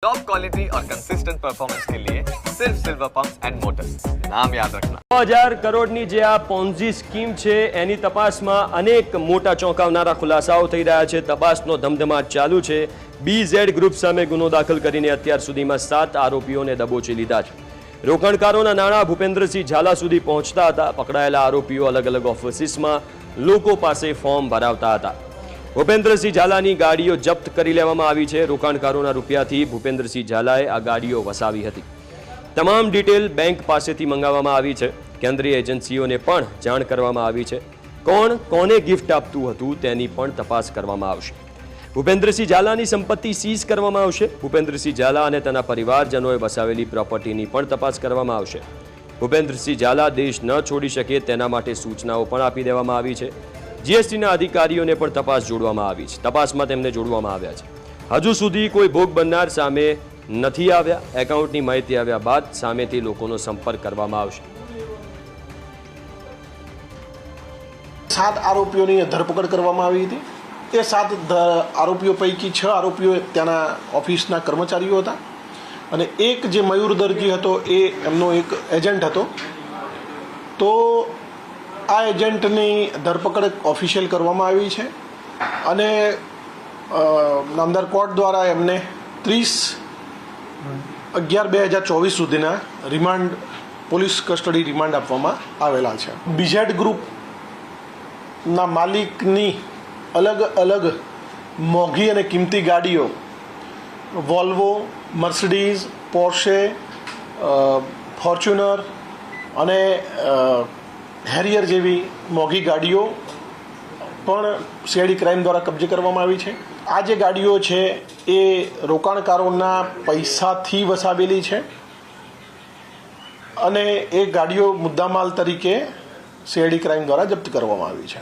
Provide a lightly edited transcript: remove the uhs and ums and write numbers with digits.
Top quality और consistent performance के लिए सिर्फ सिल्वर पंप्स एंड मोटर्स, नाम याद रखना। 1000 કરોડની જે આ પોન્ઝી સ્કીમ છે એની તપાસમાં અનેક મોટા ચોંકાવનારા ખુલાસાઓ થઈ રહ્યા છે। તપાસનો ધમધમાટ ચાલુ છે। BZ ગ્રુપ સામે ગુનો દાખલ કરીને અત્યાર સુધીમાં 7 આરોપીઓને દબોચી લીધા છે। રોકાણકારોના નાણાં ભૂપેન્દ્રસિંહ ઝાલા સુધી પહોંચતા હતા। પકડાયેલા આરોપીઓ અલગ અલગ ઓફિસીસમાં લોકો પાસે ફોર્મ ભરાવતા હતા। ભૂપેન્દ્રસિંહ ઝાલાની ગાડીઓ જપ્ત કરી લેવામાં આવી છે। રોકાણકારોના રૂપિયાથી ભૂપેન્દ્રસિંહ ઝાલાએ આ ગાડીઓ વસાવી હતી। તમામ ડિટેલ બેંક પાસેથી મંગાવવામાં આવી છે। કેન્દ્રીય એજન્સીઓને પણ જાણ કરવામાં આવી છે। કોણ કોને ગિફ્ટ આપતું હતું તેની પણ તપાસ કરવામાં આવશે। ભૂપેન્દ્રસિંહ ઝાલાની સંપત્તિ સીઝ કરવામાં આવશે। ભૂપેન્દ્રસિંહ ઝાલા અને તેના પરિવારજનોએ વસાવેલી પ્રોપર્ટીની પણ તપાસ કરવામાં આવશે। ભૂપેન્દ્રસિંહ ઝાલા દેશ ન છોડી શકે તેના માટે સૂચનાઓ પણ આપી દેવામાં આવી છે। જીએસટીના અધિકારીઓને પણ તપાસ જોડવામાં આવી છે। તપાસમાં તેમને જોડવામાં આવ્યા છે। હજુ સુધી કોઈ ભોગ બનનાર સામે નથી આવ્યા। એકાઉન્ટની માહિતી આવ્યા બાદ સામેથી લોકોનો સંપર્ક કરવામાં આવશે। 7 આરોપીઓની ધરપકડ કરવામાં આવી હતી। એ 7 આરોપીઓ પૈકી 6 આરોપીઓ ત્યાંના ઓફિસના કર્મચારીઓ હતા અને એક જે મયુર દરજી હતો એ એમનો એક એજન્ટ હતો। તો આ એજન્ટની ધરપકડ ઓફિશિયલ કરવામાં આવી છે અને નામદાર કોર્ટ દ્વારા એમને 30/11/2024 સુધીના રિમાન્ડ પોલીસ કસ્ટડી રિમાન્ડ આપવામાં આવેલા છે। BZ ગ્રુપના માલિકની અલગ અલગ મોંઘી અને કિંમતી ગાડીઓ વોલ્વો, મર્સિડીઝ, પોર્શે, ફોર્ચ્યુનર અને હેરિયર જેવી મોંઘી ગાડીઓ પણ CID ક્રાઇમ દ્વારા કબજે કરવામાં આવી છે। આ જે ગાડીઓ છે એ રોકાણકારોના પૈસાથી વસાવેલી છે અને એ ગાડીઓ મુદ્દામાલ તરીકે CID ક્રાઇમ દ્વારા જપ્ત કરવામાં આવી છે।